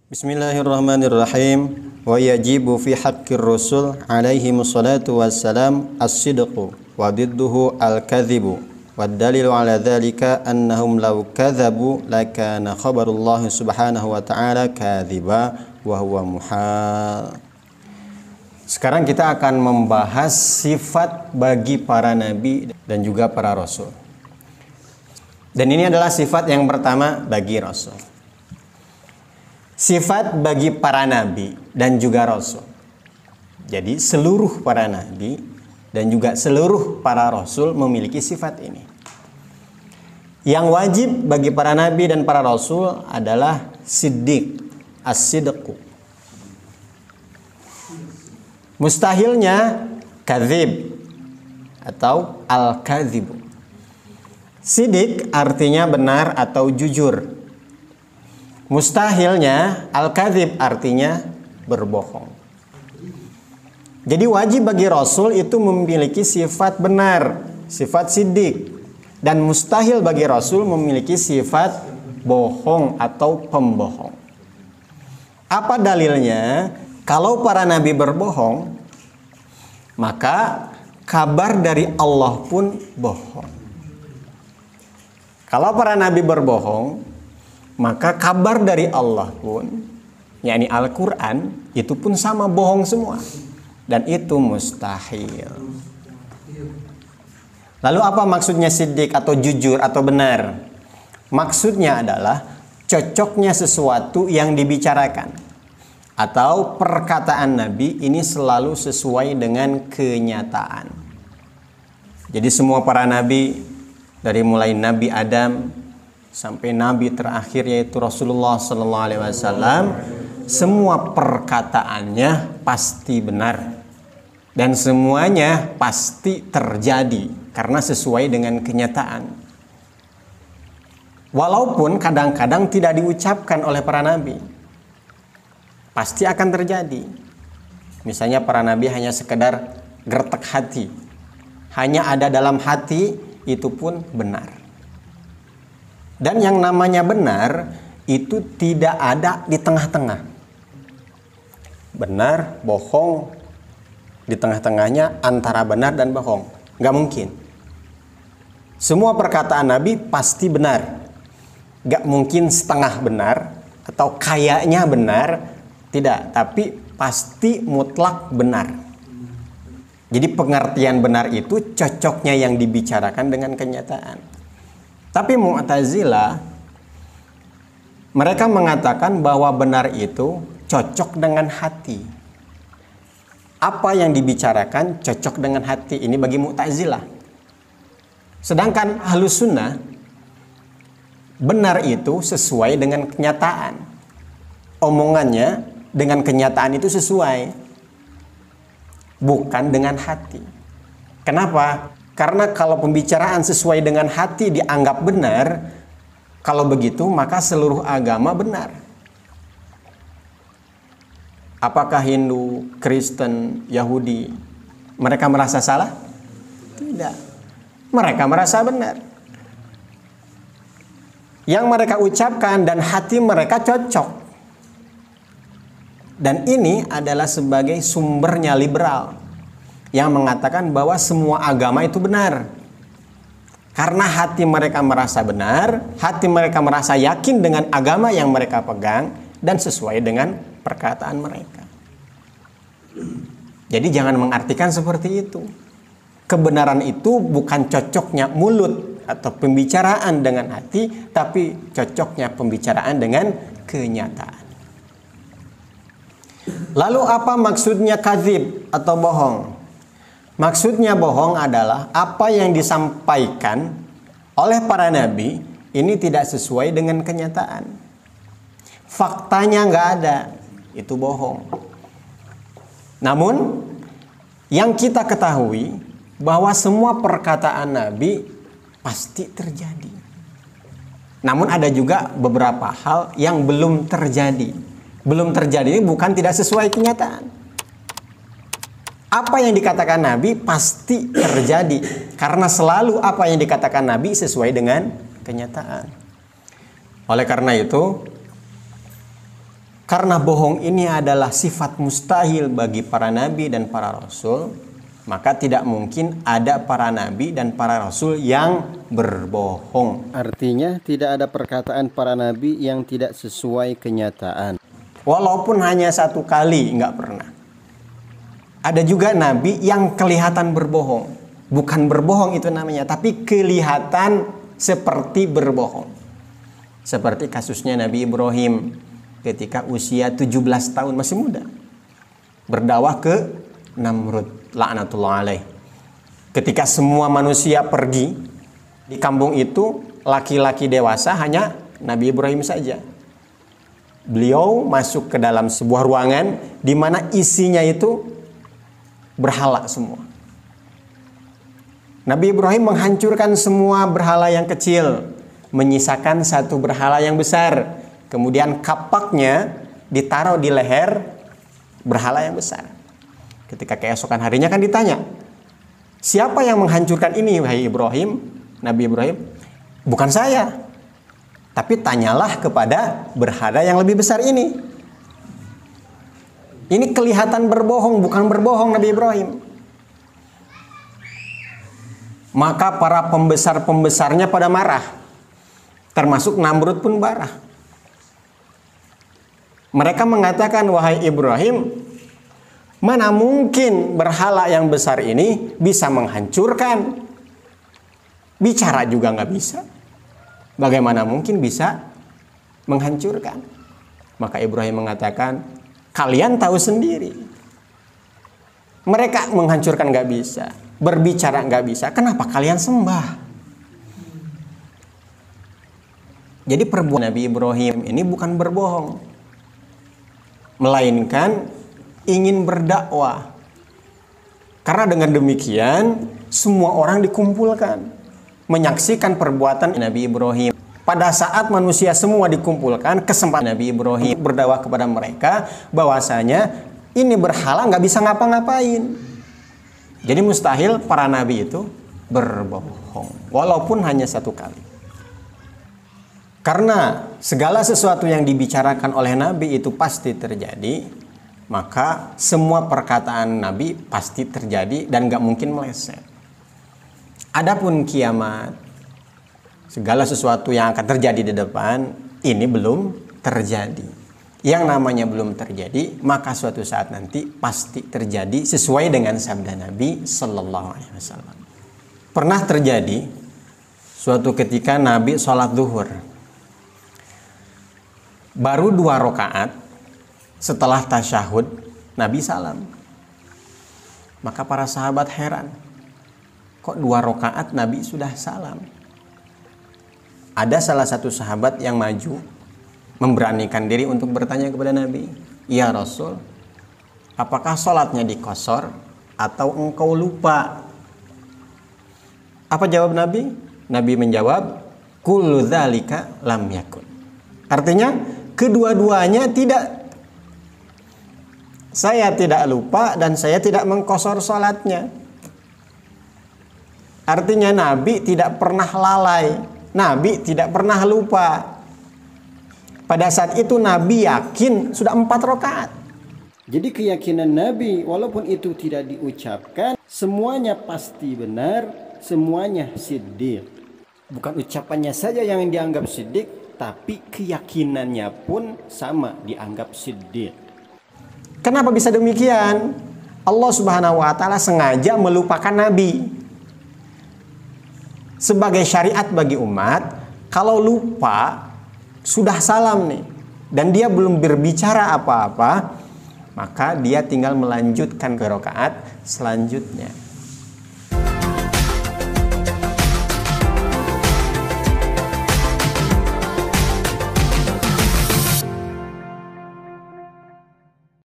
Bismillahirrahmanirrahim. Wa yajibu fi haqqir rusul alaihi wassalatu wassalam as-sidqu wa didduhu al-kadhibu. Wad dalilu ala dhalika annahum law kadhabu lakana khabarullah subhanahu wa ta'ala kadhiba wa huwa muhal. Sekarang kita akan membahas sifat bagi para nabi dan juga para rasul. Dan ini adalah sifat yang pertama bagi rasul. Sifat bagi para nabi dan juga rasul. Jadi seluruh para nabi dan juga seluruh para rasul memiliki sifat ini. Yang wajib bagi para nabi dan para rasul adalah siddiq, as-sidqu. Mustahilnya kadzib atau al-kadzibu. Siddiq artinya benar atau jujur. Mustahilnya al-kadzib artinya berbohong. Jadi wajib bagi rasul itu memiliki sifat benar, sifat siddiq. Dan mustahil bagi rasul memiliki sifat bohong atau pembohong. Apa dalilnya? Kalau para nabi berbohong, maka kabar dari Allah pun bohong. Kalau para nabi berbohong, maka kabar dari Allah pun, yakni Al-Quran, itu pun sama bohong semua. Dan itu mustahil. Lalu apa maksudnya siddiq atau jujur atau benar? Maksudnya adalah cocoknya sesuatu yang dibicarakan. Atau perkataan Nabi ini selalu sesuai dengan kenyataan. Jadi semua para Nabi, dari mulai Nabi Adam sampai Nabi terakhir yaitu Rasulullah Sallallahu Alaihi Wasallam, semua perkataannya pasti benar dan semuanya pasti terjadi karena sesuai dengan kenyataan. Walaupun kadang-kadang tidak diucapkan oleh para nabi, pasti akan terjadi. Misalnya para nabi hanya sekedar gertek hati, hanya ada dalam hati, itu pun benar. Dan yang namanya benar itu tidak ada di tengah-tengah. Benar, bohong, di tengah-tengahnya antara benar dan bohong. Nggak mungkin. Semua perkataan Nabi pasti benar. Nggak mungkin setengah benar atau kayaknya benar. Tidak, tapi pasti mutlak benar. Jadi pengertian benar itu cocoknya yang dibicarakan dengan kenyataan. Tapi Mu'tazilah mereka mengatakan bahwa benar itu cocok dengan hati. Apa yang dibicarakan cocok dengan hati, ini bagi Mu'tazilah. Sedangkan Ahlus Sunnah benar itu sesuai dengan kenyataan. Omongannya dengan kenyataan itu sesuai, bukan dengan hati. Kenapa? Karena kalau pembicaraan sesuai dengan hati dianggap benar, kalau begitu maka seluruh agama benar. Apakah Hindu, Kristen, Yahudi mereka merasa salah? Tidak. Mereka merasa benar. Yang mereka ucapkan dan hati mereka cocok. Dan ini adalah sebagai sumbernya liberal yang mengatakan bahwa semua agama itu benar. Karena hati mereka merasa benar, hati mereka merasa yakin dengan agama yang mereka pegang dan sesuai dengan perkataan mereka. Jadi jangan mengartikan seperti itu. Kebenaran itu bukan cocoknya mulut atau pembicaraan dengan hati, tapi cocoknya pembicaraan dengan kenyataan. Lalu apa maksudnya kadzib atau bohong? Maksudnya bohong adalah apa yang disampaikan oleh para nabi ini tidak sesuai dengan kenyataan. Faktanya nggak ada, itu bohong. Namun yang kita ketahui bahwa semua perkataan nabi pasti terjadi. Namun ada juga beberapa hal yang belum terjadi. Belum terjadi ini bukan tidak sesuai kenyataan. Apa yang dikatakan Nabi pasti terjadi. Karena selalu apa yang dikatakan Nabi sesuai dengan kenyataan. Oleh karena itu, Karena bohong ini adalah sifat mustahil bagi para nabi dan para rasul, maka tidak mungkin ada para nabi dan para rasul yang berbohong. Artinya tidak ada perkataan para nabi yang tidak sesuai kenyataan. Walaupun hanya satu kali, nggak pernah. Ada juga nabi yang kelihatan berbohong. Bukan berbohong itu namanya, tapi kelihatan seperti berbohong. Seperti kasusnya Nabi Ibrahim ketika usia 17 tahun, masih muda, berdakwah ke Namrud laknatullah alaih. Ketika semua manusia pergi di kampung itu, laki-laki dewasa hanya Nabi Ibrahim saja. Beliau masuk ke dalam sebuah ruangan di mana isinya itu berhala semua. Nabi Ibrahim menghancurkan semua berhala yang kecil, menyisakan satu berhala yang besar. Kemudian kapaknya ditaruh di leher berhala yang besar. Ketika keesokan harinya kan ditanya, siapa yang menghancurkan ini wahai Ibrahim? Nabi Ibrahim, bukan saya, tapi tanyalah kepada berhala yang lebih besar ini. Ini kelihatan berbohong, bukan berbohong Nabi Ibrahim. Maka para pembesar-pembesarnya pada marah, termasuk Namrud pun marah. Mereka mengatakan, wahai Ibrahim, mana mungkin berhala yang besar ini bisa menghancurkan? Bicara juga nggak bisa. Bagaimana mungkin bisa menghancurkan? Maka Ibrahim mengatakan, kalian tahu sendiri. Mereka menghancurkan nggak bisa, berbicara nggak bisa. Kenapa kalian sembah? Jadi perbuatan Nabi Ibrahim ini bukan berbohong, melainkan ingin berdakwah. Karena dengan demikian semua orang dikumpulkan menyaksikan perbuatan Nabi Ibrahim. Pada saat manusia semua dikumpulkan, kesempatan Nabi Ibrahim berdakwah kepada mereka bahwasanya ini berhala nggak bisa ngapa-ngapain. Jadi mustahil para nabi itu berbohong, walaupun hanya satu kali. Karena segala sesuatu yang dibicarakan oleh nabi itu pasti terjadi, maka semua perkataan nabi pasti terjadi dan nggak mungkin meleset. Adapun kiamat, segala sesuatu yang akan terjadi di depan, ini belum terjadi. Yang namanya belum terjadi, maka suatu saat nanti pasti terjadi sesuai dengan sabda Nabi Sallallahu Alaihi Wasallam. Pernah terjadi suatu ketika Nabi sholat zuhur, baru 2 rakaat setelah tasyahud Nabi salam. Maka para sahabat heran, kok 2 rakaat Nabi sudah salam? Ada salah satu sahabat yang maju, memberanikan diri untuk bertanya kepada Nabi, ya Rasul, apakah sholatnya dikosor atau engkau lupa? Apa jawab Nabi? Nabi menjawab, kullu dzalika lam yakun. Artinya kedua-duanya tidak. Saya tidak lupa dan saya tidak mengkosor sholatnya. Artinya Nabi tidak pernah lalai, Nabi tidak pernah lupa. Pada saat itu Nabi yakin sudah 4 rakaat. Jadi keyakinan Nabi walaupun itu tidak diucapkan, semuanya pasti benar, semuanya siddiq. Bukan ucapannya saja yang dianggap siddiq, tapi keyakinannya pun sama dianggap siddiq. Kenapa bisa demikian? Allah Subhanahu wa taala sengaja melupakan Nabi. Sebagai syariat bagi umat, kalau lupa sudah salam nih dan dia belum berbicara apa-apa, maka dia tinggal melanjutkan ke rakaat selanjutnya.